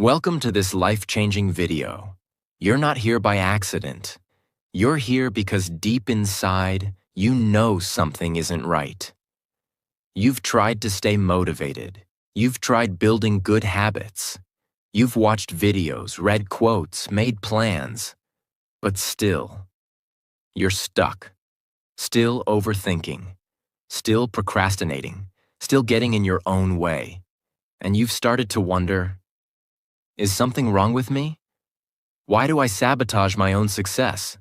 Welcome to this life-changing video. You're not here by accident. You're here because deep inside, you know something isn't right. You've tried to stay motivated. You've tried building good habits. You've watched videos, read quotes, made plans. But still, you're stuck. Still overthinking. Still procrastinating. Still getting in your own way. And you've started to wonder, is something wrong with me? Why do I sabotage my own success?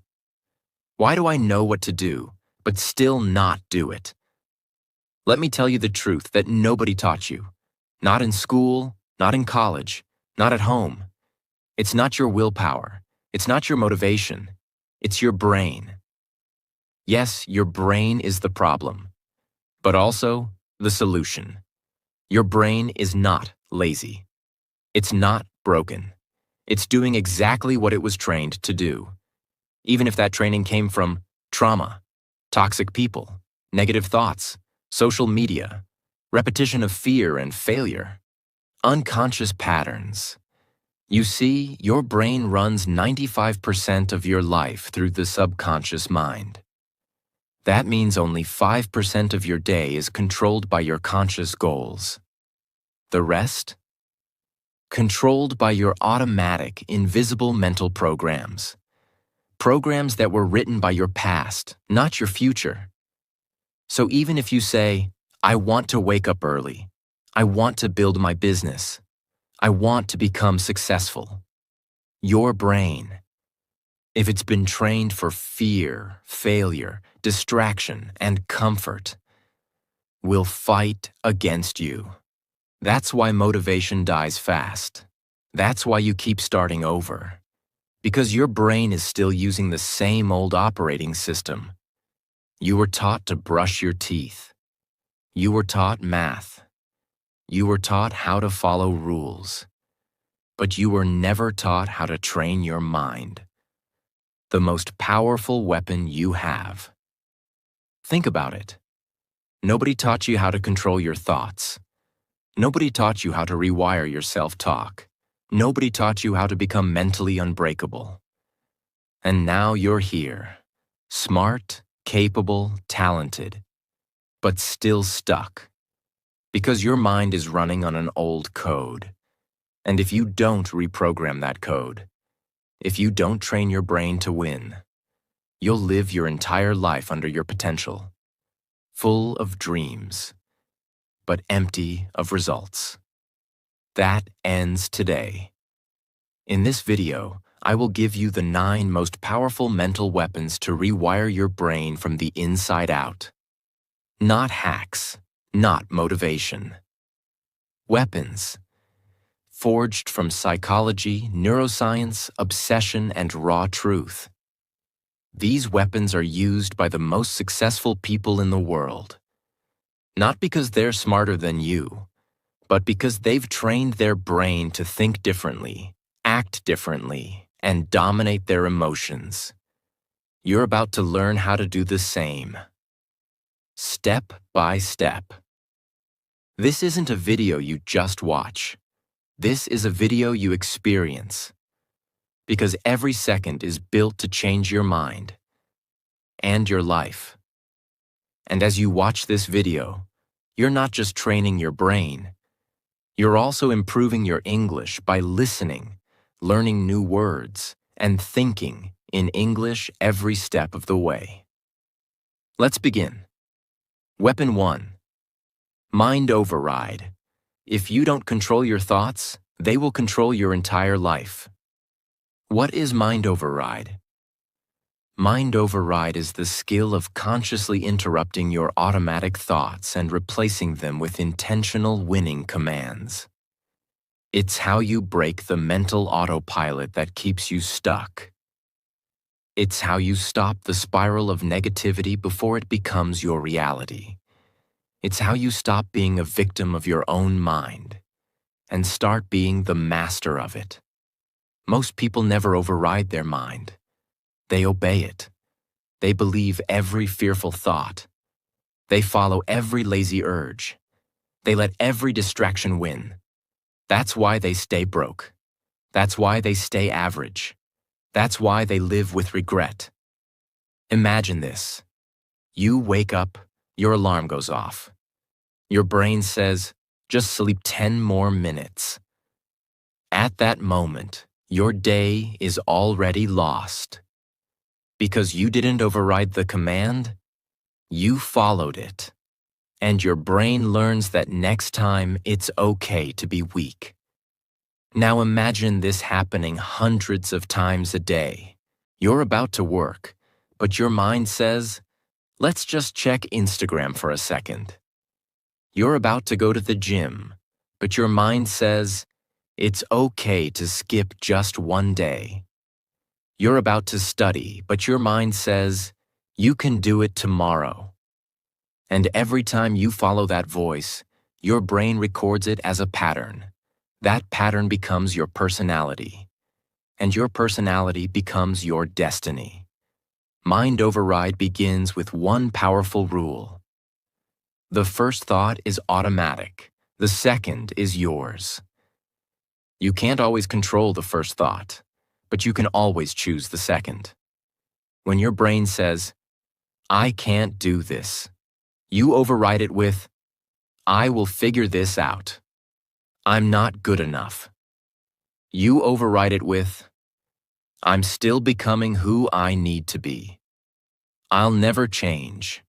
Why do I know what to do, but still not do it? Let me tell you the truth that nobody taught you. Not in school, not in college, not at home. It's not your willpower. It's not your motivation. It's your brain. Yes, your brain is the problem, but also the solution. Your brain is not lazy. It's not broken. It's doing exactly what it was trained to do. Even if that training came from trauma, toxic people, negative thoughts, social media, repetition of fear and failure, unconscious patterns. You see, your brain runs 95% of your life through the subconscious mind. That means only 5% of your day is controlled by your conscious goals. The rest? Controlled by your automatic, invisible mental programs. Programs that were written by your past, not your future. So even if you say, I want to wake up early, I want to build my business, I want to become successful, your brain, if it's been trained for fear, failure, distraction, and comfort, will fight against you. That's why motivation dies fast. That's why you keep starting over. Because your brain is still using the same old operating system. You were taught to brush your teeth. You were taught math. You were taught how to follow rules. But you were never taught how to train your mind. The most powerful weapon you have. Think about it. Nobody taught you how to control your thoughts. Nobody taught you how to rewire your self-talk. Nobody taught you how to become mentally unbreakable. And now you're here, smart, capable, talented, but still stuck. Because your mind is running on an old code. And if you don't reprogram that code, if you don't train your brain to win, you'll live your entire life under your potential, full of dreams, but empty of results. That ends today. In this video, I will give you the 9 most powerful mental weapons to rewire your brain from the inside out. Not hacks, not motivation. Weapons. Forged from psychology, neuroscience, obsession, and raw truth. These weapons are used by the most successful people in the world. Not because they're smarter than you, but because they've trained their brain to think differently, act differently, and dominate their emotions. You're about to learn how to do the same. Step by step. This isn't a video you just watch. This is a video you experience. Because every second is built to change your mind and your life. And as you watch this video, you're not just training your brain. You're also improving your English by listening, learning new words, and thinking in English every step of the way. Let's begin. Weapon 1. Mind override. If you don't control your thoughts, they will control your entire life. What is mind override? Mind override is the skill of consciously interrupting your automatic thoughts and replacing them with intentional winning commands. It's how you break the mental autopilot that keeps you stuck. It's how you stop the spiral of negativity before it becomes your reality. It's how you stop being a victim of your own mind and start being the master of it. Most people never override their mind. They obey it. They believe every fearful thought. They follow every lazy urge. They let every distraction win. That's why they stay broke. That's why they stay average. That's why they live with regret. Imagine this. You wake up, your alarm goes off. Your brain says, just sleep 10 more minutes. At that moment, your day is already lost. Because you didn't override the command, you followed it. And your brain learns that next time it's okay to be weak. Now imagine this happening hundreds of times a day. You're about to work, but your mind says, let's just check Instagram for a second. You're about to go to the gym, but your mind says, it's okay to skip just one day. You're about to study, but your mind says, you can do it tomorrow. And every time you follow that voice, your brain records it as a pattern. That pattern becomes your personality. And your personality becomes your destiny. Mind override begins with one powerful rule. The first thought is automatic. The second is yours. You can't always control the first thought, but you can always choose the second. When your brain says, I can't do this, you override it with, I will figure this out. I'm not good enough. You override it with, I'm still becoming who I need to be. I'll never change.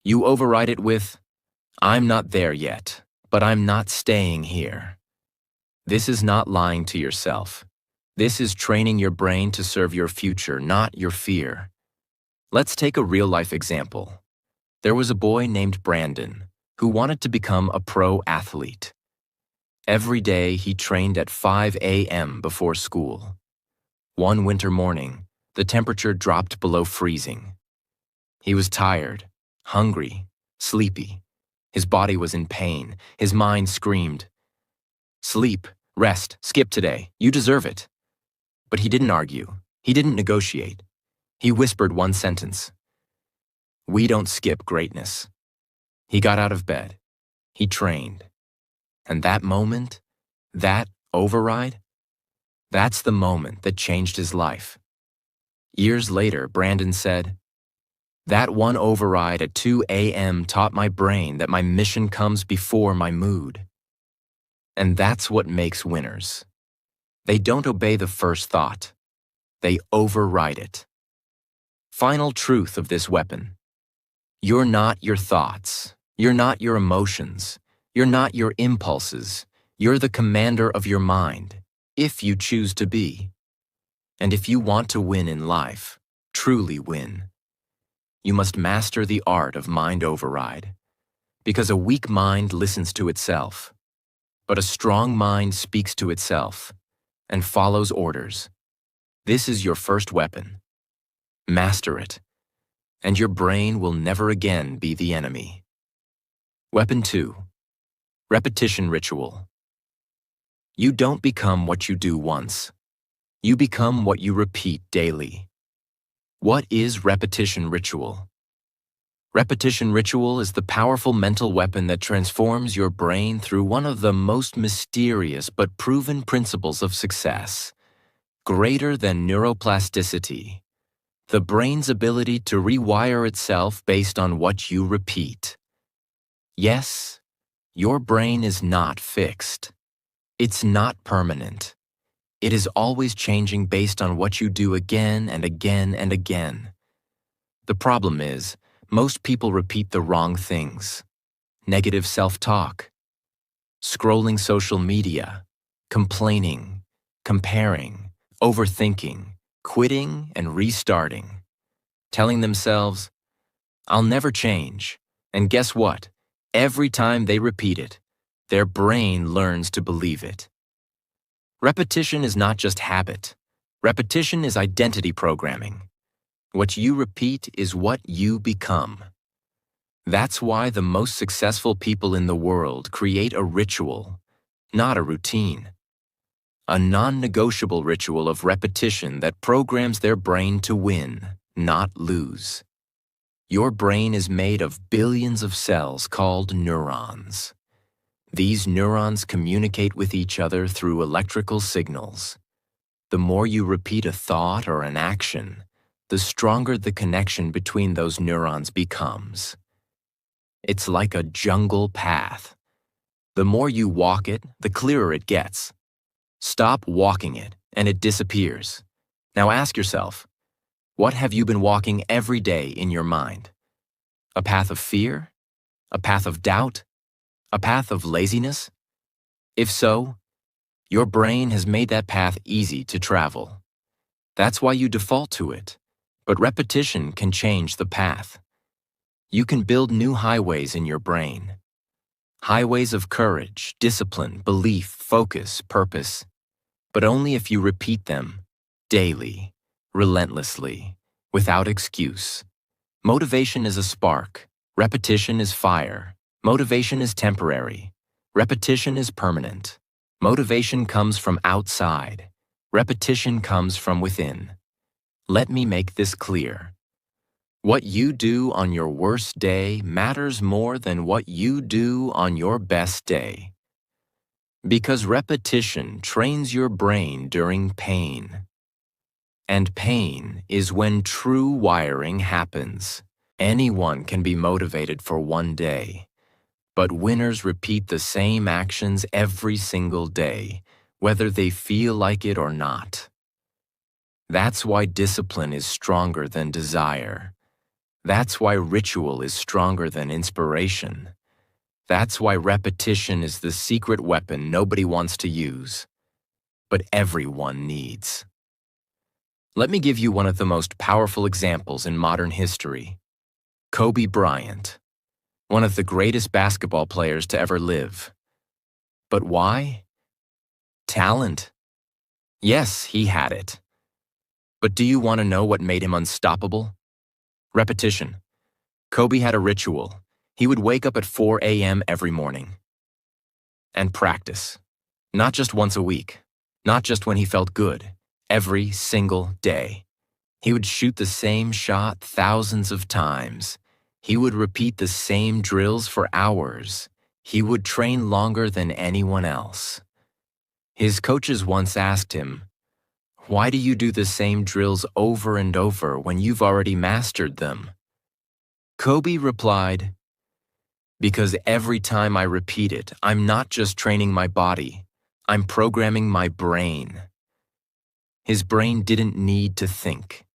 You override it with, I'm not there yet, but I'm not staying here. This is not lying to yourself. This is training your brain to serve your future, not your fear. Let's take a real-life example. There was a boy named Brandon who wanted to become a pro athlete. Every day he trained at 5 a.m. before school. One winter morning, the temperature dropped below freezing. He was tired, hungry, sleepy. His body was in pain. His mind screamed, sleep, rest, skip today. You deserve it. But he didn't argue. He didn't negotiate. He whispered one sentence. We don't skip greatness. He got out of bed. He trained. And that moment, that override, that's the moment that changed his life. Years later, Brandon said, that one override at 2 a.m. taught my brain that my mission comes before my mood. And that's what makes winners. They don't obey the first thought. They override it. Final truth of this weapon. You're not your thoughts. You're not your emotions. You're not your impulses. You're the commander of your mind, if you choose to be. And if you want to win in life, truly win, you must master the art of mind override. Because a weak mind listens to itself, but a strong mind speaks to itself and follows orders. This is your first weapon. Master it, and your brain will never again be the enemy. Weapon 2. Repetition ritual. You don't become what you do once. You become what you repeat daily. What is repetition ritual? Repetition ritual is the powerful mental weapon that transforms your brain through one of the most mysterious but proven principles of success, greater than neuroplasticity, the brain's ability to rewire itself based on what you repeat. Yes, your brain is not fixed. It's not permanent. It is always changing based on what you do again and again and again. The problem is, most people repeat the wrong things. Negative self-talk, scrolling social media, complaining, comparing, overthinking, quitting and restarting, telling themselves, I'll never change. And guess what? Every time they repeat it, their brain learns to believe it. Repetition is not just habit. Repetition is identity programming. What you repeat is what you become. That's why the most successful people in the world create a ritual, not a routine. A non-negotiable ritual of repetition that programs their brain to win, not lose. Your brain is made of billions of cells called neurons. These neurons communicate with each other through electrical signals. The more you repeat a thought or an action, the stronger the connection between those neurons becomes. It's like a jungle path. The more you walk it, the clearer it gets. Stop walking it, and it disappears. Now ask yourself, what have you been walking every day in your mind? A path of fear? A path of doubt? A path of laziness? If so, your brain has made that path easy to travel. That's why you default to it, but repetition can change the path. You can build new highways in your brain. Highways of courage, discipline, belief, focus, purpose. But only if you repeat them daily, relentlessly, without excuse. Motivation is a spark. Repetition is fire. Motivation is temporary. Repetition is permanent. Motivation comes from outside. Repetition comes from within. Let me make this clear. What you do on your worst day matters more than what you do on your best day. Because repetition trains your brain during pain. And pain is when true wiring happens. Anyone can be motivated for one day, but winners repeat the same actions every single day, whether they feel like it or not. That's why discipline is stronger than desire. That's why ritual is stronger than inspiration. That's why repetition is the secret weapon nobody wants to use, but everyone needs. Let me give you one of the most powerful examples in modern history. Kobe Bryant, one of the greatest basketball players to ever live. But why? Talent. Yes, he had it. But do you want to know what made him unstoppable? Repetition. Kobe had a ritual. He would wake up at 4 a.m. every morning. And practice. Not just once a week. Not just when he felt good. Every single day. He would shoot the same shot thousands of times. He would repeat the same drills for hours. He would train longer than anyone else. His coaches once asked him, "Why do you do the same drills over and over when you've already mastered them?" Kobe replied, "Because every time I repeat it, I'm not just training my body, I'm programming my brain." His brain didn't need to think.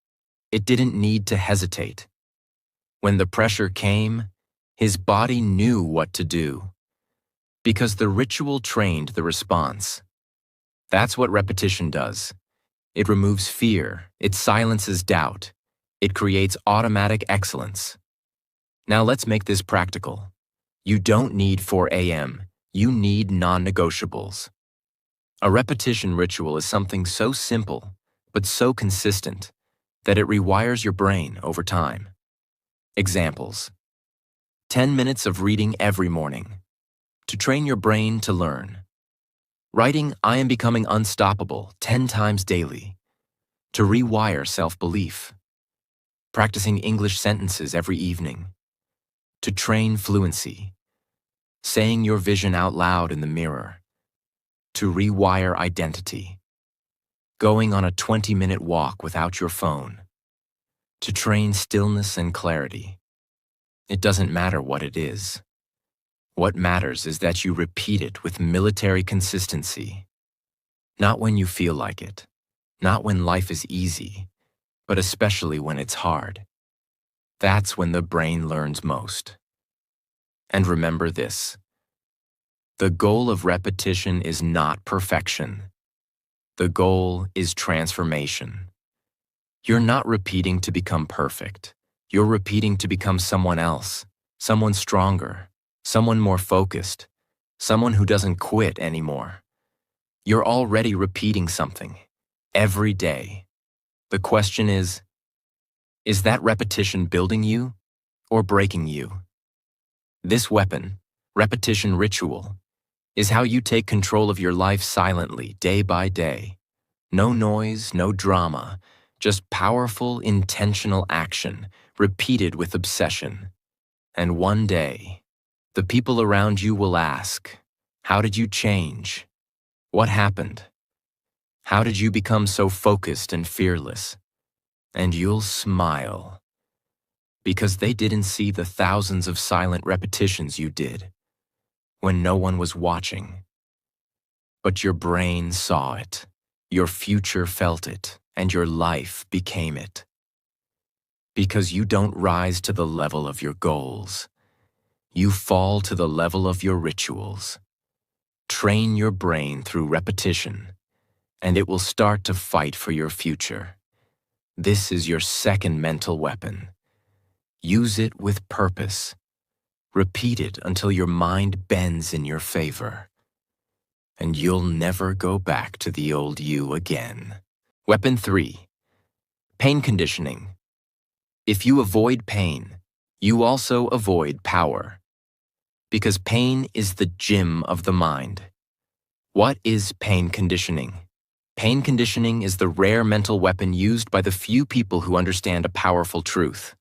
It didn't need to hesitate. When the pressure came, his body knew what to do. Because the ritual trained the response. That's what repetition does. It removes fear. It silences doubt. It creates automatic excellence. Now let's make this practical. You don't need 4 a.m. You need non-negotiables. A repetition ritual is something so simple, but so consistent, that it rewires your brain over time. Examples. 10 minutes of reading every morning. To train your brain to learn. Writing "I am becoming unstoppable" 10 times daily. To rewire self-belief. Practicing English sentences every evening. To train fluency. Saying your vision out loud in the mirror. To rewire identity. Going on a 20-minute walk without your phone. To train stillness and clarity. It doesn't matter what it is. What matters is that you repeat it with military consistency. Not when you feel like it, not when life is easy, but especially when it's hard. That's when the brain learns most. And remember this. The goal of repetition is not perfection. The goal is transformation. You're not repeating to become perfect. You're repeating to become someone else, someone stronger, someone more focused, someone who doesn't quit anymore. You're already repeating something, every day. The question is that repetition building you or breaking you? This weapon, repetition ritual, is how you take control of your life silently, day by day. No noise, no drama, just powerful, intentional action, repeated with obsession. And one day, the people around you will ask, How did you change? What happened? How did you become so focused and fearless? And you'll smile, because they didn't see the thousands of silent repetitions you did when no one was watching. But your brain saw it, your future felt it, and your life became it. Because you don't rise to the level of your goals. You fall to the level of your rituals. Train your brain through repetition, and it will start to fight for your future. This is your second mental weapon. Use it with purpose. Repeat it until your mind bends in your favor. And you'll never go back to the old you again. Weapon 3. Pain conditioning. If you avoid pain, you also avoid power. Because pain is the gym of the mind. What is pain conditioning? Pain conditioning is the rare mental weapon used by the few people who understand a powerful truth.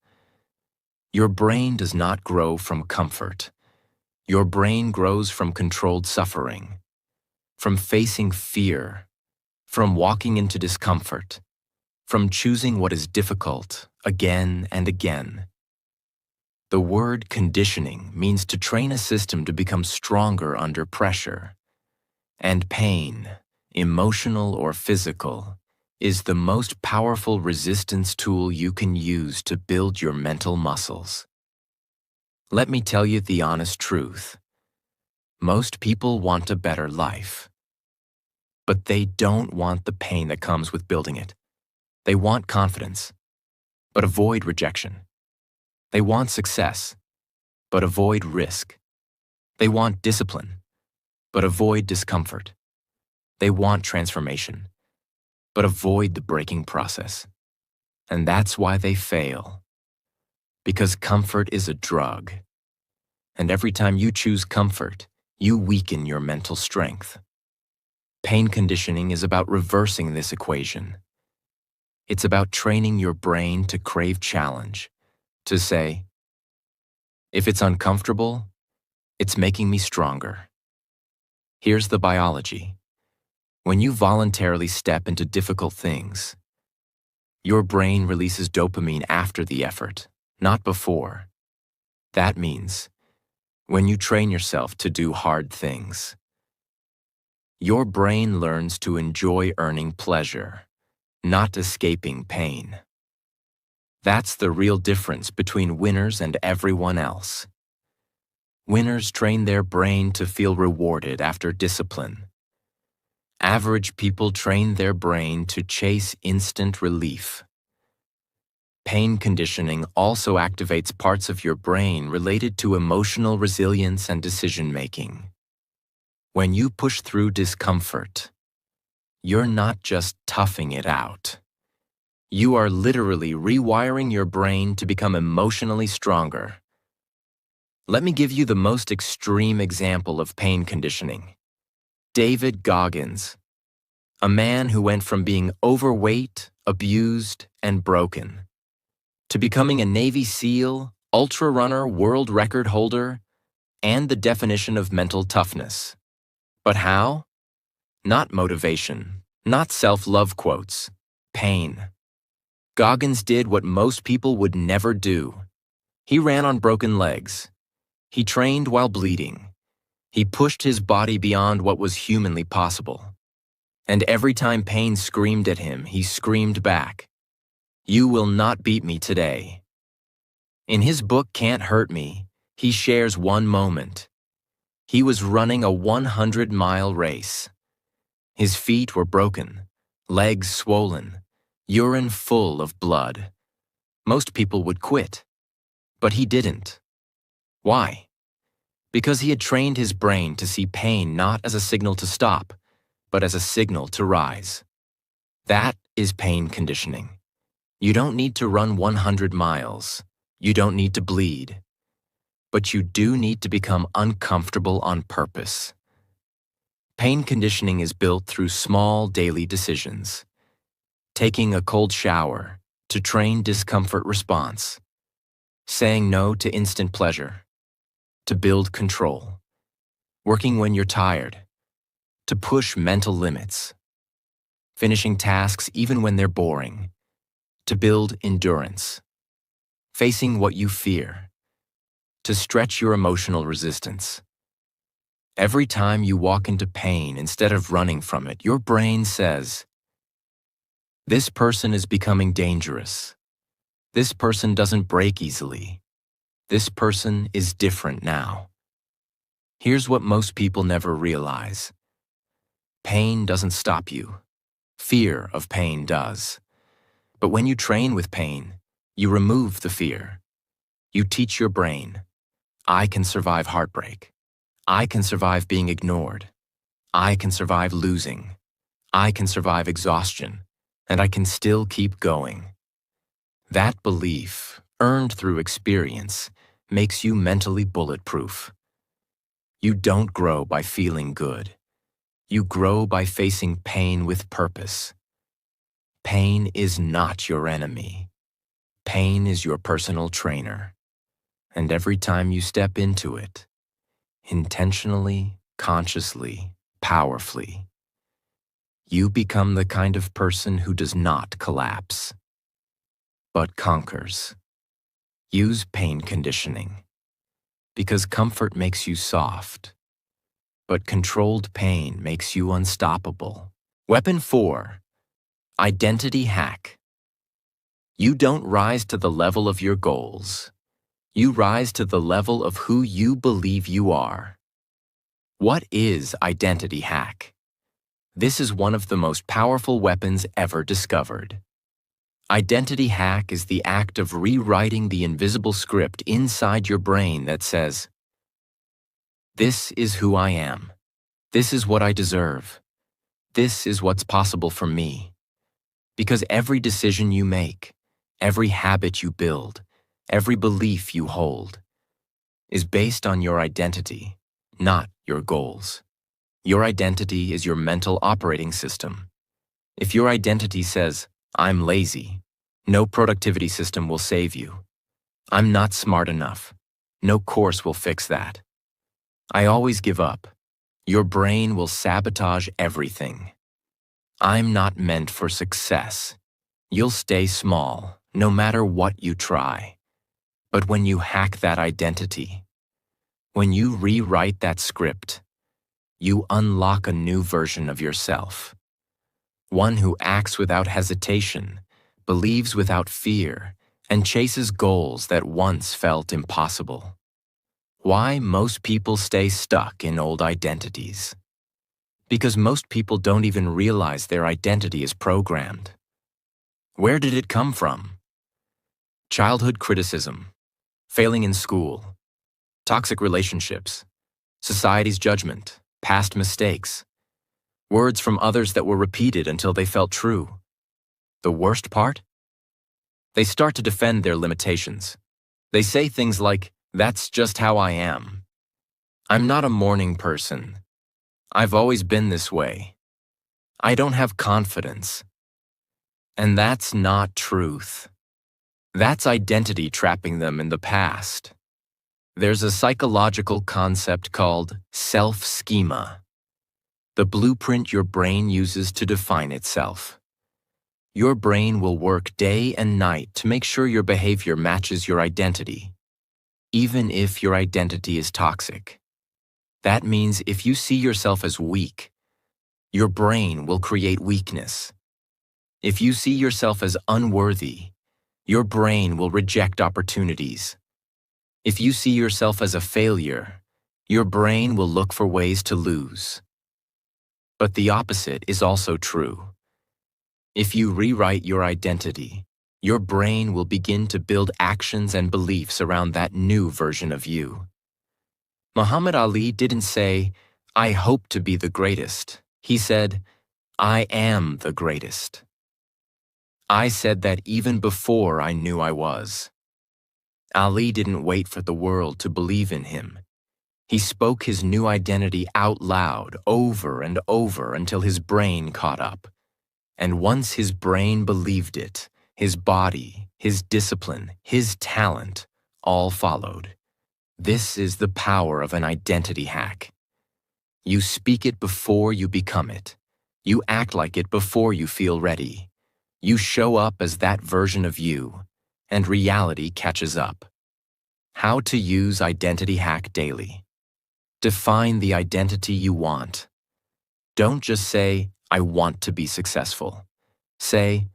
Your brain does not grow from comfort. Your brain grows from controlled suffering, from facing fear, from walking into discomfort, from choosing what is difficult again and again. The word conditioning means to train a system to become stronger under pressure. And pain, emotional or physical, is the most powerful resistance tool you can use to build your mental muscles. Let me tell you the honest truth. Most people want a better life. But they don't want the pain that comes with building it. They want confidence, but avoid rejection. They want success, but avoid risk. They want discipline, but avoid discomfort. They want transformation, but avoid the breaking process. And that's why they fail. Because comfort is a drug. And every time you choose comfort, you weaken your mental strength. Pain conditioning is about reversing this equation. It's about training your brain to crave challenge, to say, if it's uncomfortable, it's making me stronger. Here's the biology. When you voluntarily step into difficult things, your brain releases dopamine after the effort, not before. That means when you train yourself to do hard things, your brain learns to enjoy earning pleasure, not escaping pain. That's the real difference between winners and everyone else. Winners train their brain to feel rewarded after discipline. Average people train their brain to chase instant relief. Pain conditioning also activates parts of your brain related to emotional resilience and decision-making. When you push through discomfort, you're not just toughing it out. You are literally rewiring your brain to become emotionally stronger. Let me give you the most extreme example of pain conditioning. David Goggins, a man who went from being overweight, abused, and broken, to becoming a Navy SEAL, ultra-runner, world record holder, and the definition of mental toughness. But how? Not motivation, not self-love quotes, pain. Goggins did what most people would never do. He ran on broken legs. He trained while bleeding. He pushed his body beyond what was humanly possible. And every time pain screamed at him, he screamed back, "You will not beat me today." In his book, Can't Hurt Me, he shares one moment. He was running a 100-mile race. His feet were broken, legs swollen, urine full of blood. Most people would quit, but he didn't. Why? Because he had trained his brain to see pain not as a signal to stop, but as a signal to rise. That is pain conditioning. You don't need to run 100 miles. You don't need to bleed. But you do need to become uncomfortable on purpose. Pain conditioning is built through small daily decisions. Taking a cold shower to train discomfort response. Saying no to instant pleasure to build control. working when you're tired, to push mental limits, finishing tasks even when they're boring, to build endurance, facing what you fear, to stretch your emotional resistance. Every time you walk into pain instead of running from it, your brain says, "This person is becoming dangerous. This person doesn't break easily. This person is different now." Here's what most people never realize. Pain doesn't stop you. Fear of pain does. But when you train with pain, you remove the fear. You teach your brain, I can survive heartbreak. I can survive being ignored. I can survive losing. I can survive exhaustion. And I can still keep going. That belief, earned through experience, makes you mentally bulletproof. You don't grow by feeling good. You grow by facing pain with purpose. Pain is not your enemy. Pain is your personal trainer. And every time you step into it, intentionally, consciously, powerfully, you become the kind of person who does not collapse, but conquers. Use pain conditioning, because comfort makes you soft, but controlled pain makes you unstoppable. Weapon 4. Identity hack. You don't rise to the level of your goals. You rise to the level of who you believe you are. What is identity hack? This is one of the most powerful weapons ever discovered. Identity hack is the act of rewriting the invisible script inside your brain that says, "This is who I am. This is what I deserve. This is what's possible for me." Because every decision you make, every habit you build, every belief you hold, is based on your identity, not your goals. Your identity is your mental operating system. If your identity says, "I'm lazy," no productivity system will save you. "I'm not smart enough," no course will fix that. "I always give up," your brain will sabotage everything. "I'm not meant for success," you'll stay small, no matter what you try. But when you hack that identity, when you rewrite that script, you unlock a new version of yourself. One who acts without hesitation, believes without fear, and chases goals that once felt impossible. Why most people stay stuck in old identities? Because most people don't even realize their identity is programmed. Where did it come from? Childhood criticism, failing in school, toxic relationships, society's judgment, past mistakes, words from others that were repeated until they felt true. The worst part? They start to defend their limitations. They say things like, "That's just how I am. I'm not a morning person. I've always been this way. I don't have confidence." And that's not truth. That's identity trapping them in the past. There's a psychological concept called self-schema, the blueprint your brain uses to define itself. Your brain will work day and night to make sure your behavior matches your identity, even if your identity is toxic. That means if you see yourself as weak, your brain will create weakness. If you see yourself as unworthy, your brain will reject opportunities. If you see yourself as a failure, your brain will look for ways to lose. But the opposite is also true. If you rewrite your identity, your brain will begin to build actions and beliefs around that new version of you. Muhammad Ali didn't say, "I hope to be the greatest." He said, "I am the greatest." I said that even before I knew I was. Ali didn't wait for the world to believe in him. He spoke his new identity out loud over and over until his brain caught up. And once his brain believed it, his body, his discipline, his talent all followed. This is the power of an identity hack. You speak it before you become it. You act like it before you feel ready. You show up as that version of you, and reality catches up. How to use Identity Hack daily. Define the identity you want. Don't just say, I want to be successful. Say,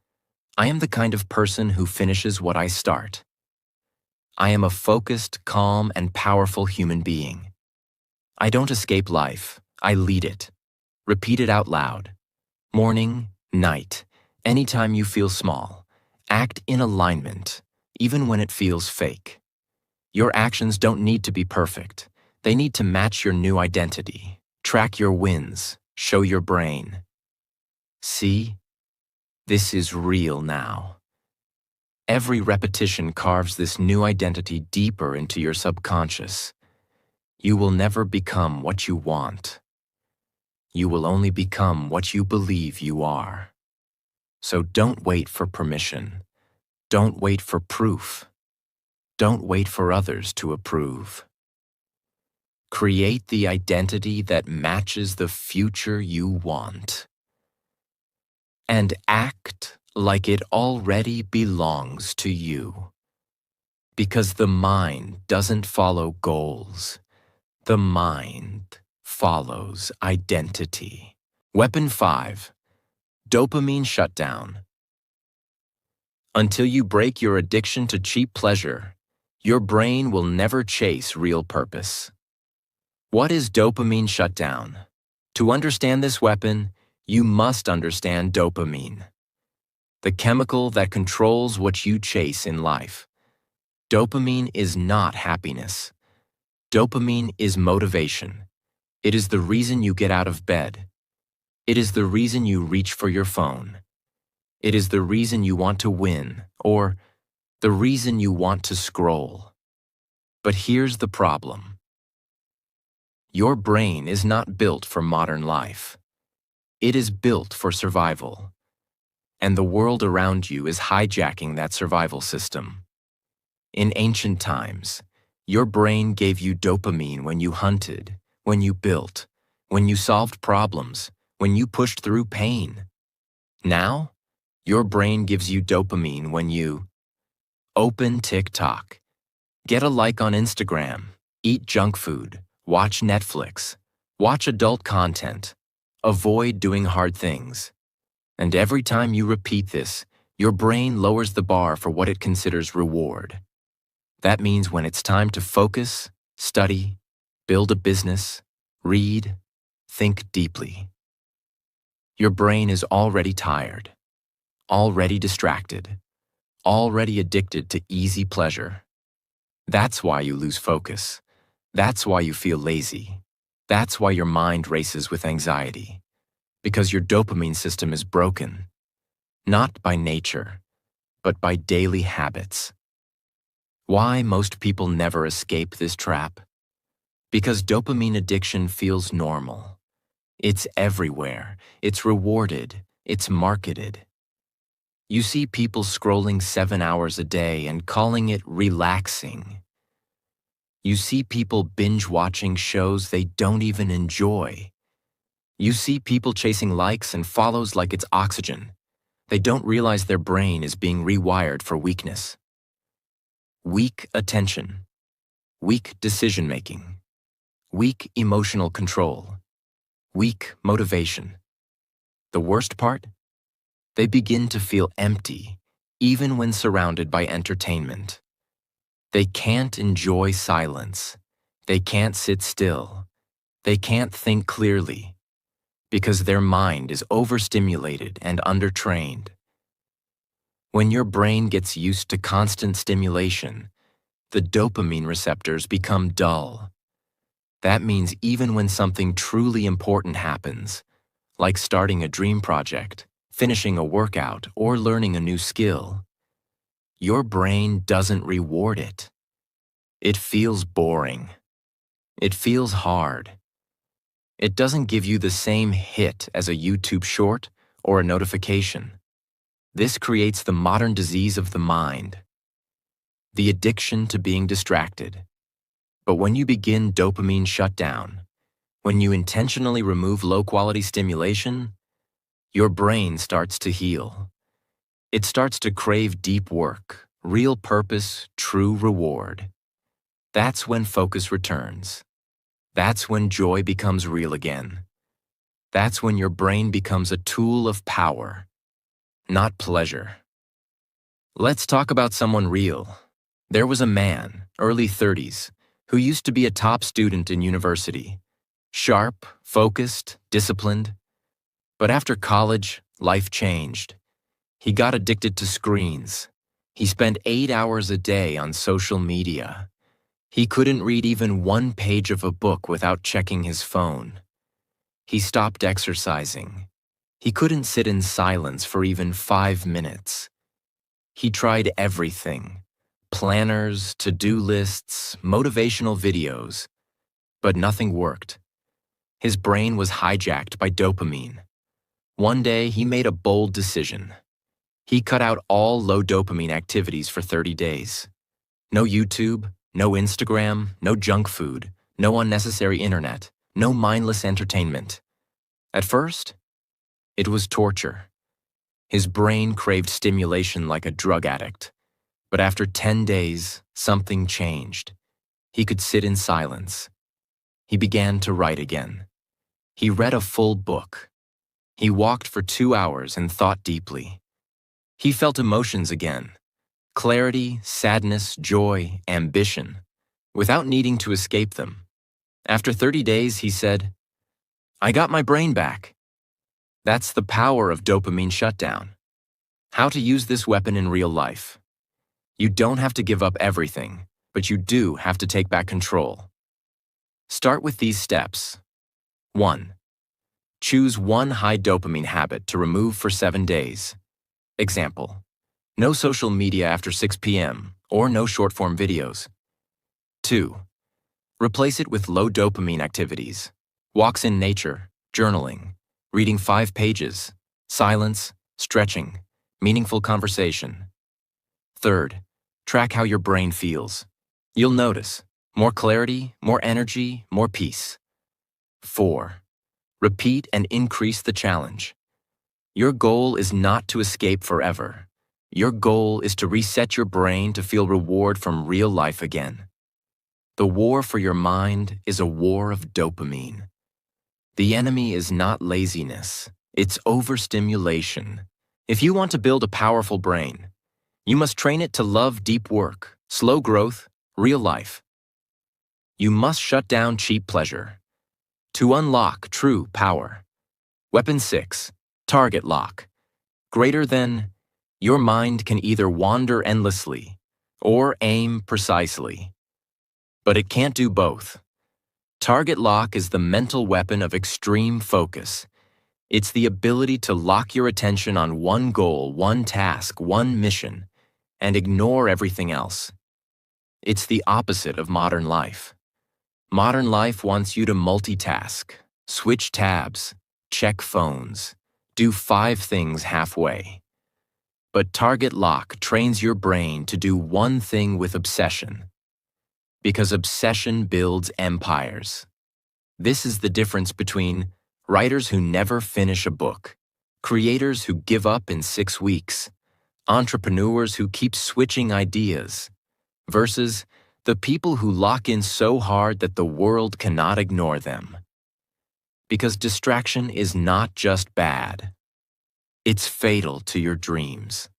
I am the kind of person who finishes what I start. I am a focused, calm, and powerful human being. I don't escape life, I lead it. Repeat it out loud. Morning, night, anytime you feel small. Act in alignment, even when it feels fake. Your actions don't need to be perfect. They need to match your new identity. Track your wins. Show your brain. See? This is real now. Every repetition carves this new identity deeper into your subconscious. You will never become what you want. You will only become what you believe you are. So don't wait for permission. Don't wait for proof. Don't wait for others to approve. Create the identity that matches the future you want. And act like it already belongs to you. Because the mind doesn't follow goals. The mind follows identity. Weapon 5. Dopamine shutdown. Until you break your addiction to cheap pleasure, your brain will never chase real purpose. What is dopamine shutdown? To understand this weapon, you must understand dopamine, the chemical that controls what you chase in life. Dopamine is not happiness. Dopamine is motivation. It is the reason you get out of bed. It is the reason you reach for your phone. It is the reason you want to win, or the reason you want to scroll. But here's the problem. Your brain is not built for modern life. It is built for survival. And the world around you is hijacking that survival system. In ancient times, your brain gave you dopamine when you hunted, when you built, when you solved problems, when you pushed through pain. Now, your brain gives you dopamine when you open TikTok, get a like on Instagram, eat junk food, watch Netflix, watch adult content, avoid doing hard things. And every time you repeat this, your brain lowers the bar for what it considers reward. That means when it's time to focus, study, build a business, read, think deeply. Your brain is already tired, already distracted, already addicted to easy pleasure. That's why you lose focus. That's why you feel lazy. That's why your mind races with anxiety. Because your dopamine system is broken, not by nature, but by daily habits. Why most people never escape this trap? Because dopamine addiction feels normal. It's everywhere. It's rewarded. It's marketed. You see people scrolling 7 hours a day and calling it relaxing. You see people binge-watching shows they don't even enjoy. You see people chasing likes and follows like it's oxygen. They don't realize their brain is being rewired for weakness. Weak attention, weak decision-making, weak emotional control, weak motivation. The worst part? They begin to feel empty, even when surrounded by entertainment. They can't enjoy silence. They can't sit still. They can't think clearly, because their mind is overstimulated and undertrained. When your brain gets used to constant stimulation, the dopamine receptors become dull. That means even when something truly important happens, like starting a dream project, finishing a workout, or learning a new skill, your brain doesn't reward it. It feels boring. It feels hard. It doesn't give you the same hit as a YouTube short or a notification. This creates the modern disease of the mind, the addiction to being distracted. But when you begin dopamine shutdown, When you intentionally remove low-quality stimulation, your brain starts to heal. It starts to crave deep work, real purpose, true reward. That's when focus returns. That's when joy becomes real again. That's when your brain becomes a tool of power, not pleasure. Let's talk about someone real. There was a man, early 30s, who used to be a top student in university. Sharp, focused, disciplined. But after college, life changed. He got addicted to screens. He spent 8 hours a day on social media. He couldn't read even one page of a book without checking his phone. He stopped exercising. He couldn't sit in silence for even 5 minutes. He tried everything: planners, to-do lists, motivational videos. But nothing worked. His brain was hijacked by dopamine. One day, he made a bold decision. He cut out all low dopamine activities for 30 days. No YouTube, no Instagram, no junk food, no unnecessary internet, no mindless entertainment. At first, it was torture. His brain craved stimulation like a drug addict. But after 10 days, something changed. He could sit in silence. He began to write again. He read a full book. He walked for 2 hours and thought deeply. He felt emotions again: clarity, sadness, joy, ambition, without needing to escape them. After 30 days, he said, "I got my brain back." That's the power of dopamine shutdown. How to use this weapon in real life. You don't have to give up everything, but you do have to take back control. Start with these steps. 1. Choose one high dopamine habit to remove for 7 days. Example: no social media after 6 p.m. or no short-form videos. 2. Replace it with low dopamine activities: walks in nature, journaling, reading 5 pages, silence, stretching, meaningful conversation. 3. Track how your brain feels. You'll notice more clarity, more energy, more peace. 4. Repeat and increase the challenge. Your goal is not to escape forever. Your goal is to reset your brain to feel reward from real life again. The war for your mind is a war of dopamine. The enemy is not laziness, it's overstimulation. If you want to build a powerful brain, you must train it to love deep work, slow growth, real life. You must shut down cheap pleasure to unlock true power. Weapon 6, target lock. Greater than: your mind can either wander endlessly or aim precisely. But it can't do both. Target lock is the mental weapon of extreme focus. It's the ability to lock your attention on one goal, one task, one mission, and ignore everything else. It's the opposite of modern life. Modern life wants you to multitask, switch tabs, check phones, do 5 things halfway. But target lock trains your brain to do one thing with obsession. Because obsession builds empires. This is the difference between writers who never finish a book, creators who give up in 6 weeks, entrepreneurs who keep switching ideas, versus the people who lock in so hard that the world cannot ignore them. Because distraction is not just bad. It's fatal to your dreams.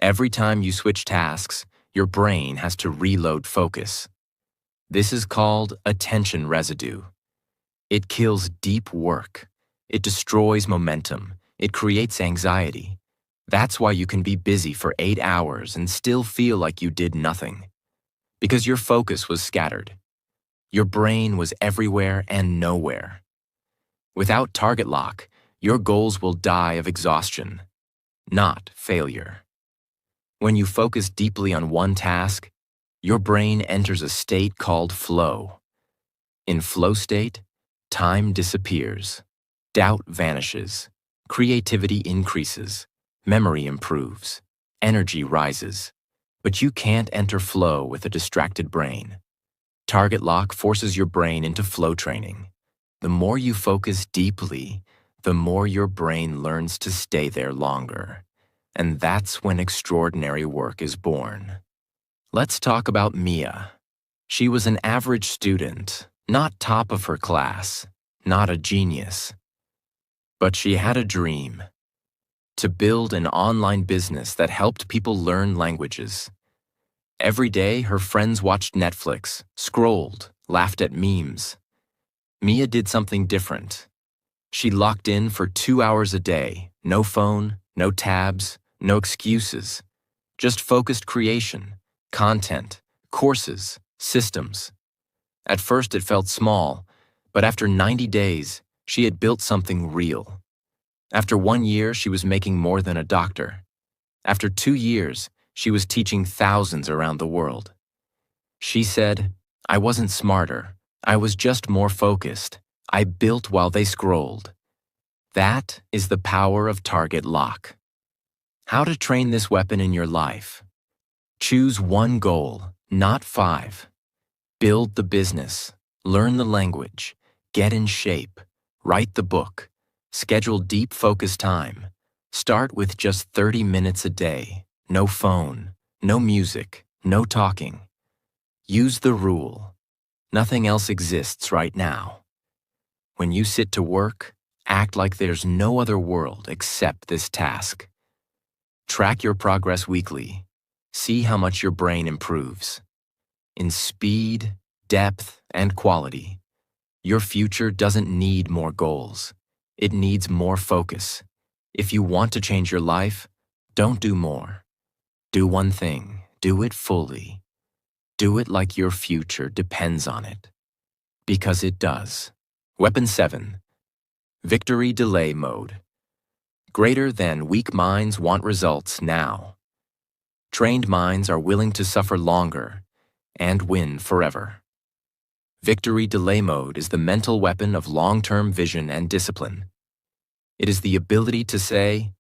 Every time you switch tasks, your brain has to reload focus. This is called attention residue. It kills deep work. It destroys momentum. It creates anxiety. That's why you can be busy for 8 hours and still feel like you did nothing. Because your focus was scattered. Your brain was everywhere and nowhere. Without target lock, your goals will die of exhaustion, not failure. When you focus deeply on one task, your brain enters a state called flow. In flow state, time disappears, doubt vanishes, creativity increases, memory improves, energy rises. But you can't enter flow with a distracted brain. Target lock forces your brain into flow training. The more you focus deeply, the more your brain learns to stay there longer. And that's when extraordinary work is born. Let's talk about Mia. She was an average student, not top of her class, not a genius. But she had a dream: to build an online business that helped people learn languages. Every day, her friends watched Netflix, scrolled, laughed at memes. Mia did something different. She locked in for 2 hours a day, no phone, no tabs, no excuses, just focused creation, content, courses, systems. At first it felt small, but after 90 days, she had built something real. After 1 year, she was making more than a doctor. After 2 years, she was teaching thousands around the world. She said, "I wasn't smarter. I was just more focused. I built while they scrolled." That is the power of target lock. How to train this weapon in your life? Choose one goal, not 5. Build the business, learn the language, get in shape, write the book, schedule deep focus time. Start with just 30 minutes a day, no phone, no music, no talking. Use the rule. Nothing else exists right now. When you sit to work, act like there's no other world except this task. Track your progress weekly. See how much your brain improves. In speed, depth, and quality, your future doesn't need more goals. It needs more focus. If you want to change your life, don't do more. Do one thing. Do it fully. Do it like your future depends on it. Because it does. Weapon 7. Victory delay mode. Greater than weak minds want results now. Trained minds are willing to suffer longer and win forever. Victory delay mode is the mental weapon of long-term vision and discipline. It is the ability to say,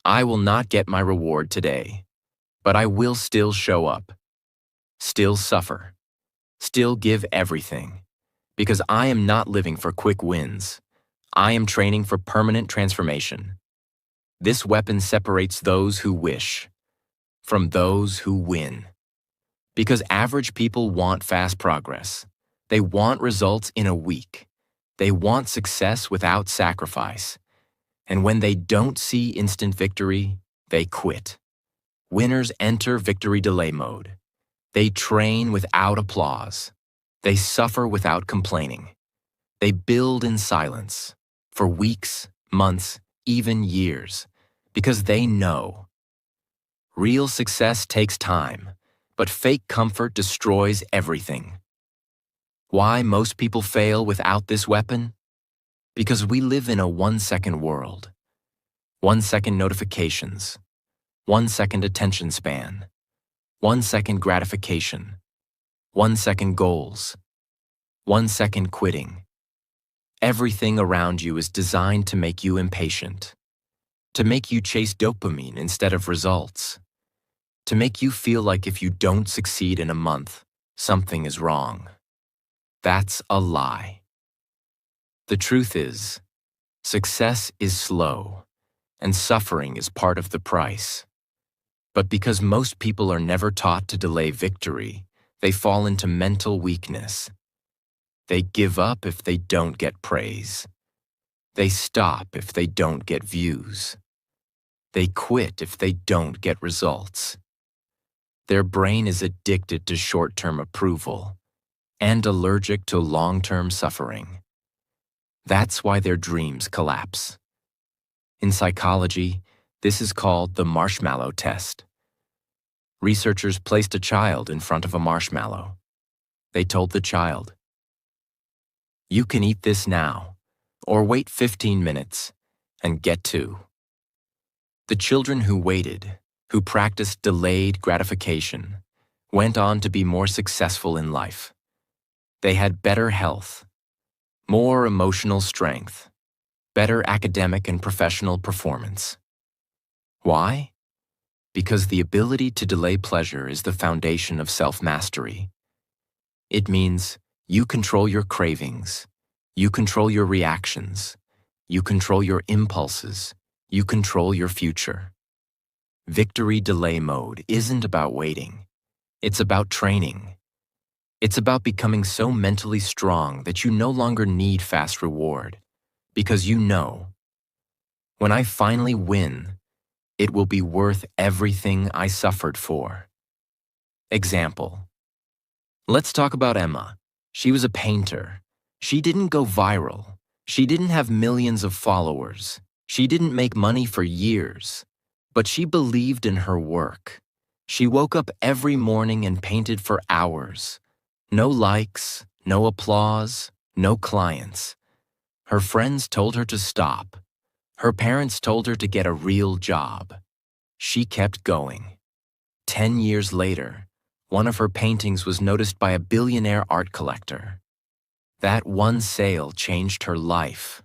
"I will not get my reward today, but I will still show up, still suffer, still give everything, because I am not living for quick wins. I am training for permanent transformation." This weapon separates those who wish from those who win. Because average people want fast progress. They want results in a week. They want success without sacrifice. And when they don't see instant victory, they quit. Winners enter victory delay mode. They train without applause. They suffer without complaining. They build in silence for weeks, months, even years, because they know. Real success takes time, but fake comfort destroys everything. Why most people fail without this weapon? Because we live in a 1-second world. 1-second notifications, 1-second attention span, 1-second gratification, 1-second goals, 1-second quitting. Everything around you is designed to make you impatient, to make you chase dopamine instead of results, to make you feel like if you don't succeed in a month, something is wrong. That's a lie. The truth is, success is slow, and suffering is part of the price. But because most people are never taught to delay victory, they fall into mental weakness. They give up if they don't get praise. They stop if they don't get views. They quit if they don't get results. Their brain is addicted to short-term approval and allergic to long-term suffering. That's why their dreams collapse. In psychology, this is called the marshmallow test. Researchers placed a child in front of a marshmallow. They told the child, "You can eat this now, or wait 15 minutes and get 2." The children who waited, who practiced delayed gratification, went on to be more successful in life. They had better health, more emotional strength, better academic and professional performance. Why? Because the ability to delay pleasure is the foundation of self-mastery. It means you control your cravings, You control your reactions. You control your impulses. You control your future. Victory delay mode isn't about waiting. It's about training. It's about becoming so mentally strong that you no longer need fast reward, because you know, when I finally win, it will be worth everything I suffered for. Example. Let's talk about Emma. She was a painter. She didn't go viral. She didn't have millions of followers. She didn't make money for years. But she believed in her work. She woke up every morning and painted for hours. No likes, no applause, no clients. Her friends told her to stop. Her parents told her to get a real job. She kept going. 10 years later, one of her paintings was noticed by a billionaire art collector. That one sale changed her life.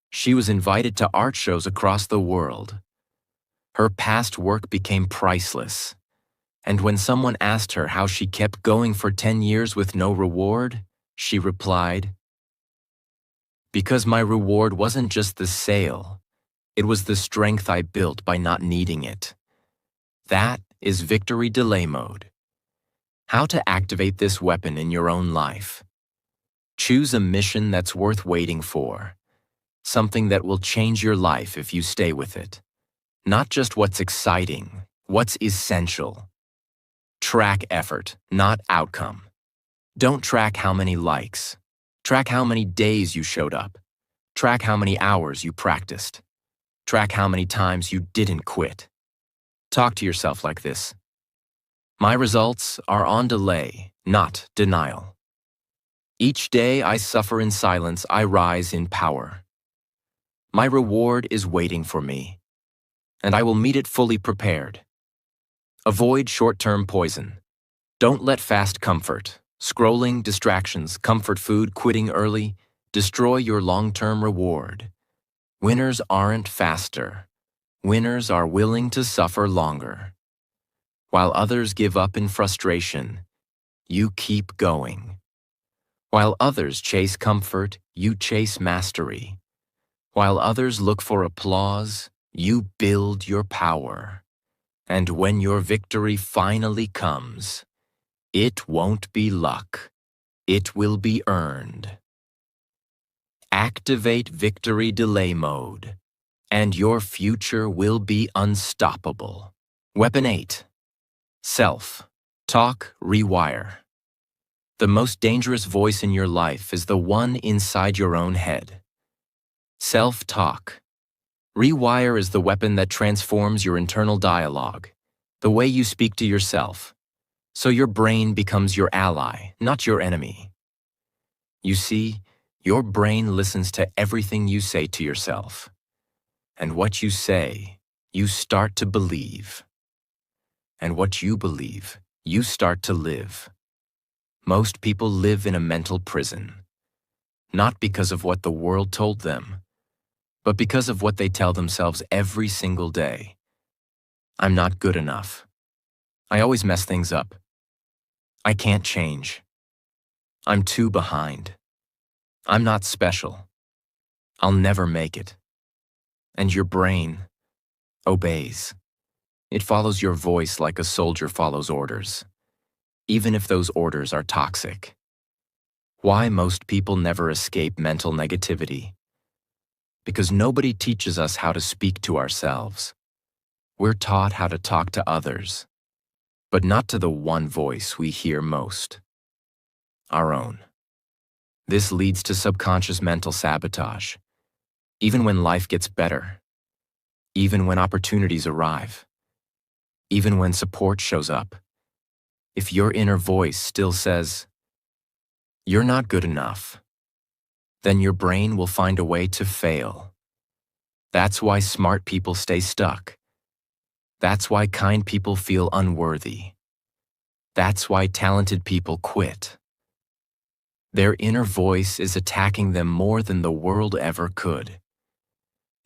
She was invited to art shows across the world. Her past work became priceless. And when someone asked her how she kept going for 10 years with no reward, she replied, "Because my reward wasn't just the sale, it was the strength I built by not needing it." That is victory delay mode. How to activate this weapon in your own life. Choose a mission that's worth waiting for, something that will change your life if you stay with it. Not just what's exciting, what's essential. Track effort, not outcome. Don't track how many likes. Track how many days you showed up. Track how many hours you practiced. Track how many times you didn't quit. Talk to yourself like this. My results are on delay, not denial. Each day I suffer in silence, I rise in power. My reward is waiting for me, and I will meet it fully prepared. Avoid short-term poison. Don't let fast comfort, scrolling, distractions, comfort food, quitting early, destroy your long-term reward. Winners aren't faster. Winners are willing to suffer longer. While others give up in frustration, you keep going. While others chase comfort, you chase mastery. While others look for applause, you build your power. And when your victory finally comes, it won't be luck. It will be earned. Activate victory delay mode, and your future will be unstoppable. Weapon 8. Self-talk rewire. The most dangerous voice in your life is the one inside your own head. Self-talk. Rewire is the weapon that transforms your internal dialogue, the way you speak to yourself, so your brain becomes your ally, not your enemy. You see, your brain listens to everything you say to yourself. And what you say, you start to believe. And what you believe, you start to live. Most people live in a mental prison, not because of what the world told them, but because of what they tell themselves every single day. I'm not good enough. I always mess things up. I can't change. I'm too behind. I'm not special. I'll never make it. And your brain obeys. It follows your voice like a soldier follows orders, even if those orders are toxic. Why most people never escape mental negativity? Because nobody teaches us how to speak to ourselves. We're taught how to talk to others, but not to the one voice we hear most, our own. This leads to subconscious mental sabotage, even when life gets better, even when opportunities arrive, even when support shows up. If your inner voice still says, "You're not good enough," then your brain will find a way to fail. That's why smart people stay stuck. That's why kind people feel unworthy. That's why talented people quit. Their inner voice is attacking them more than the world ever could.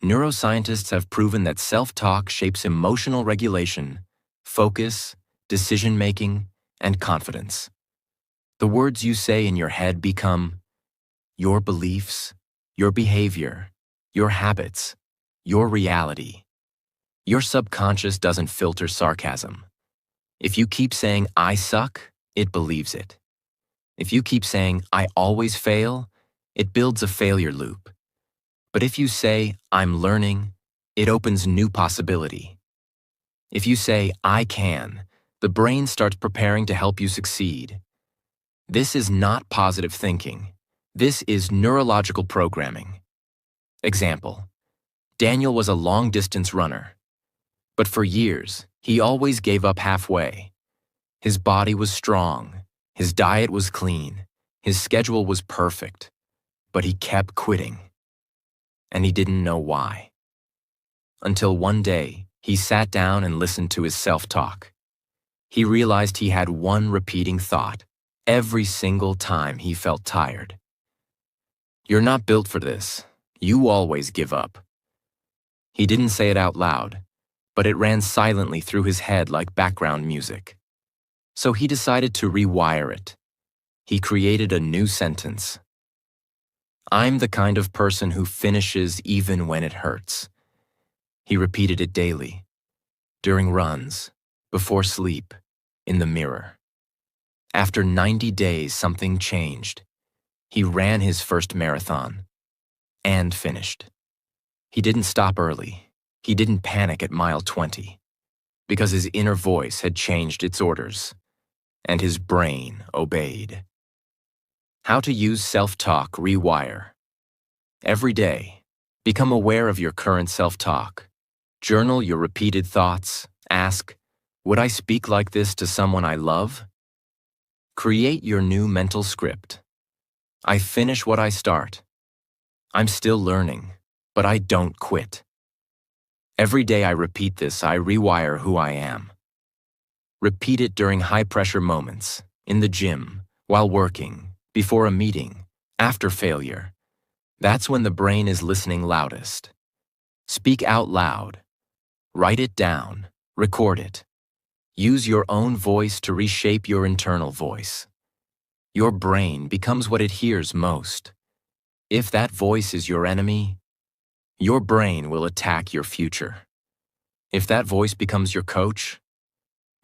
Neuroscientists have proven that self-talk shapes emotional regulation, focus, decision-making, and confidence. The words you say in your head become, your beliefs, your behavior, your habits, your reality. Your subconscious doesn't filter sarcasm. If you keep saying, I suck, it believes it. If you keep saying, I always fail, it builds a failure loop. But if you say, I'm learning, it opens new possibility. If you say, I can, the brain starts preparing to help you succeed. This is not positive thinking. This is neurological programming. Example: Daniel was a long-distance runner. But for years, he always gave up halfway. His body was strong, his diet was clean, his schedule was perfect, but he kept quitting. And he didn't know why. Until one day, he sat down and listened to his self-talk. He realized he had one repeating thought every single time he felt tired. You're not built for this. You always give up. He didn't say it out loud, but it ran silently through his head like background music. So he decided to rewire it. He created a new sentence. I'm the kind of person who finishes even when it hurts. He repeated it daily, during runs, before sleep, in the mirror. After 90 days, something changed. He ran his first marathon and finished. He didn't stop early. He didn't panic at mile 20 because his inner voice had changed its orders and his brain obeyed. How to use self-talk rewire. Every day, become aware of your current self-talk. Journal your repeated thoughts. Ask, would I speak like this to someone I love? Create your new mental script. I finish what I start. I'm still learning, but I don't quit. Every day I repeat this, I rewire who I am. Repeat it during high-pressure moments, in the gym, while working, before a meeting, after failure. That's when the brain is listening loudest. Speak out loud. Write it down. Record it. Use your own voice to reshape your internal voice. Your brain becomes what it hears most. If that voice is your enemy, your brain will attack your future. If that voice becomes your coach,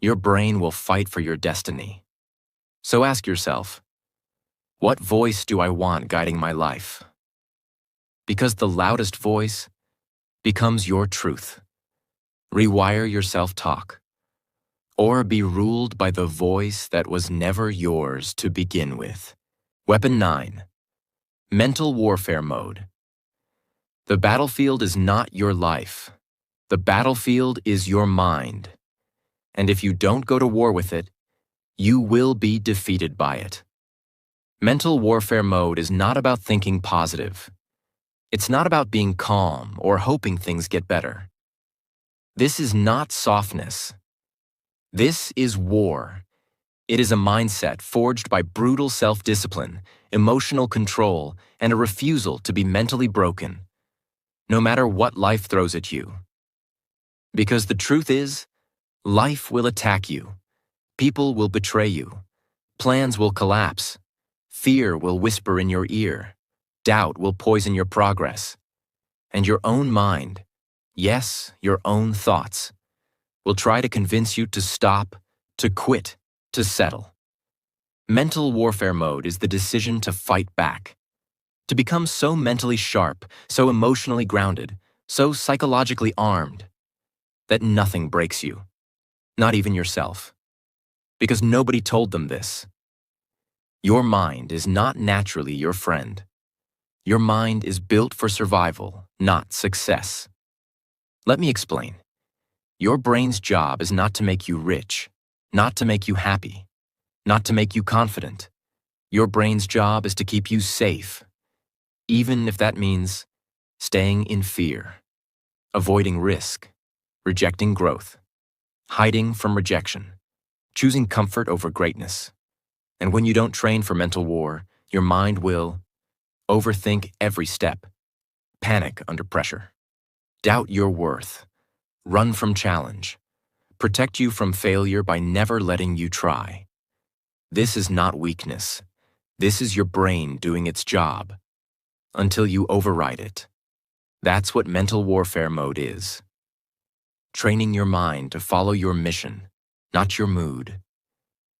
your brain will fight for your destiny. So ask yourself, what voice do I want guiding my life? Because the loudest voice becomes your truth. Rewire your self-talk, or be ruled by the voice that was never yours to begin with. Weapon 9. Mental warfare mode. The battlefield is not your life. The battlefield is your mind. And if you don't go to war with it, you will be defeated by it. Mental warfare mode is not about thinking positive. It's not about being calm or hoping things get better. This is not softness. This is war. It is a mindset forged by brutal self-discipline, emotional control, and a refusal to be mentally broken, no matter what life throws at you. Because the truth is, life will attack you. People will betray you. Plans will collapse. Fear will whisper in your ear. Doubt will poison your progress. And your own mind, yes, your own thoughts, will try to convince you to stop, to quit, to settle. Mental warfare mode is the decision to fight back, to become so mentally sharp, so emotionally grounded, so psychologically armed, that nothing breaks you, not even yourself. Because nobody told them this. Your mind is not naturally your friend. Your mind is built for survival, not success. Let me explain. Your brain's job is not to make you rich, not to make you happy, not to make you confident. Your brain's job is to keep you safe, even if that means staying in fear, avoiding risk, rejecting growth, hiding from rejection, choosing comfort over greatness. And when you don't train for mental war, your mind will overthink every step, panic under pressure, doubt your worth, run from challenge, protect you from failure by never letting you try. This is not weakness. This is your brain doing its job. until you override it. That's what mental warfare mode is. Training your mind to follow your mission, not your mood.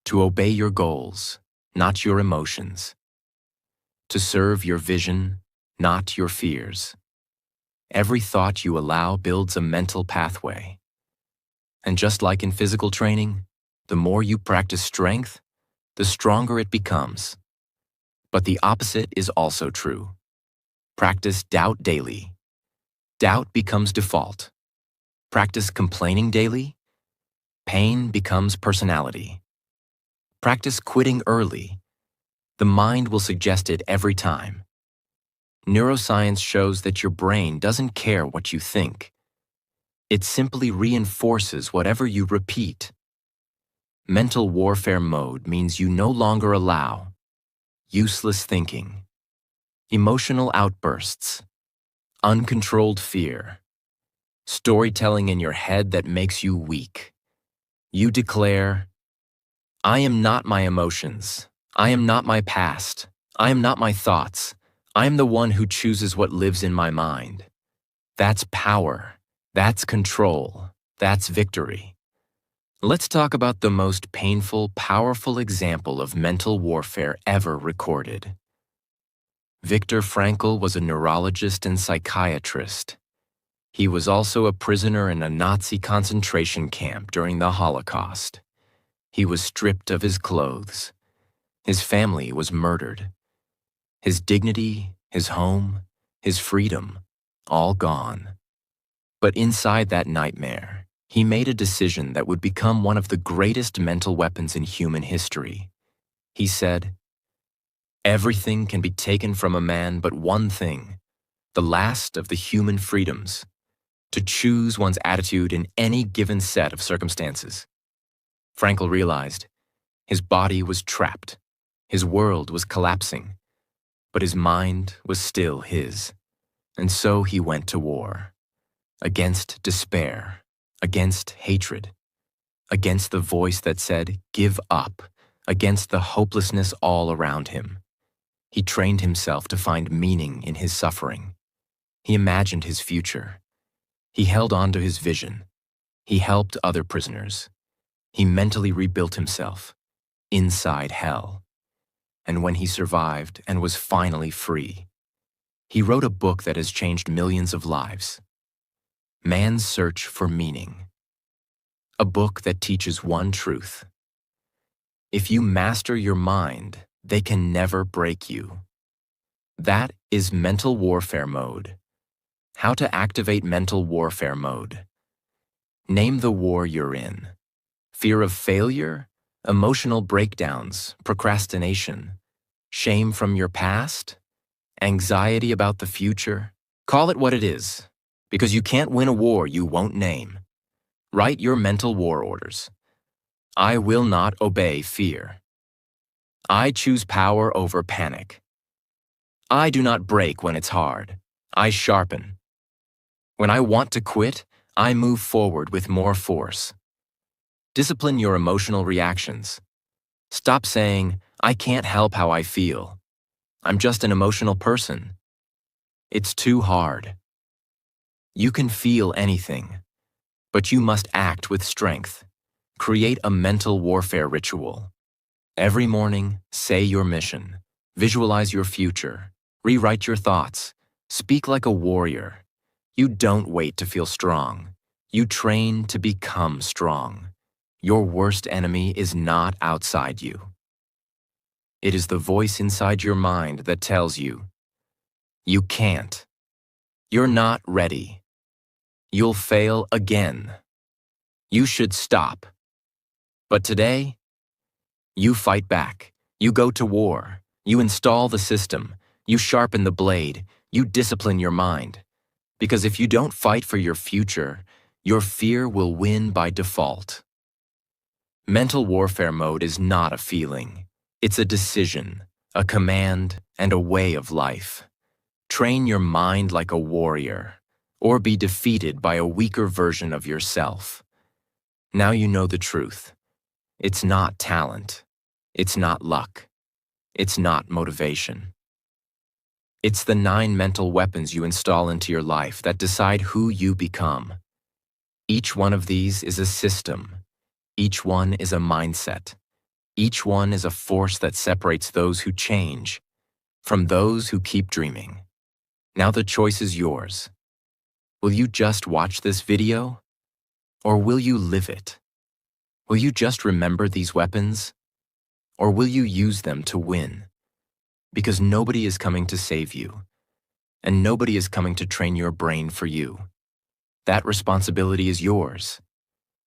To obey your goals, not your emotions. To serve your vision, not your fears. Every thought you allow builds a mental pathway. And just like in physical training, the more you practice strength, the stronger it becomes. But the opposite is also true. Practice doubt daily. Doubt becomes default. Practice complaining daily. Pain becomes personality. Practice quitting early. The mind will suggest it every time. Neuroscience shows that your brain doesn't care what you think. It simply reinforces whatever you repeat. Mental warfare mode means you no longer allow useless thinking, emotional outbursts, uncontrolled fear, storytelling in your head that makes you weak. You declare, I am not my emotions. I am not my past. I am not my thoughts. I am the one who chooses what lives in my mind. That's power. That's control. That's victory. Let's talk about the most painful, powerful example of mental warfare ever recorded. Viktor Frankl was a neurologist and psychiatrist. He was also a prisoner in a Nazi concentration camp during the Holocaust. He was stripped of his clothes. His family was murdered. His dignity, his home, his freedom, all gone. But inside that nightmare, he made a decision that would become one of the greatest mental weapons in human history. He said, everything can be taken from a man but one thing, the last of the human freedoms, to choose one's attitude in any given set of circumstances. Frankl realized his body was trapped, his world was collapsing, but his mind was still his. And so he went to war, against despair, against hatred, against the voice that said, give up, against the hopelessness all around him. He trained himself to find meaning in his suffering. He imagined his future. He held on to his vision. He helped other prisoners. He mentally rebuilt himself, inside hell. And when he survived and was finally free, he wrote a book that has changed millions of lives. Man's Search for Meaning. A book that teaches one truth. If you master your mind, they can never break you. That is mental warfare mode. How to activate mental warfare mode. Name the war you're in. Fear of failure, emotional breakdowns, procrastination, shame from your past, anxiety about the future. Call it what it is, because you can't win a war you won't name. Write your mental war orders. I will not obey fear. I choose power over panic. I do not break when it's hard. I sharpen. When I want to quit, I move forward with more force. Discipline your emotional reactions. Stop saying, I can't help how I feel. I'm just an emotional person. It's too hard. You can feel anything, but you must act with strength. Create a mental warfare ritual. Every morning, say your mission. Visualize your future. Rewrite your thoughts. Speak like a warrior. You don't wait to feel strong. You train to become strong. Your worst enemy is not outside you. It is the voice inside your mind that tells you, you can't. You're not ready. You'll fail again. You should stop. But today, you fight back. You go to war. You install the system. You sharpen the blade. You discipline your mind. Because if you don't fight for your future, your fear will win by default. Mental warfare mode is not a feeling. It's a decision, a command, and a way of life. Train your mind like a warrior, or be defeated by a weaker version of yourself. Now you know the truth. It's not talent. It's not luck. It's not motivation. It's the 9 mental weapons you install into your life that decide who you become. Each one of these is a system. Each one is a mindset. Each one is a force that separates those who change from those who keep dreaming. Now the choice is yours. Will you just watch this video? Or will you live it? Will you just remember these weapons? Or will you use them to win? Because nobody is coming to save you, and nobody is coming to train your brain for you. That responsibility is yours.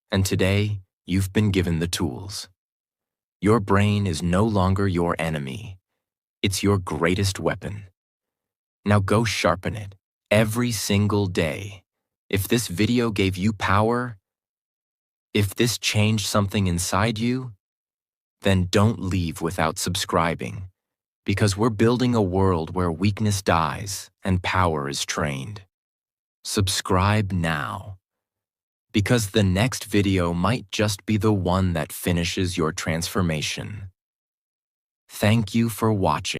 And today, you've been given the tools. Your brain is no longer your enemy. It's your greatest weapon. Now go sharpen it every single day. If this video gave you power, if this changed something inside you, then don't leave without subscribing, because we're building a world where weakness dies and power is trained. Subscribe now, because the next video might just be the one that finishes your transformation. Thank you for watching.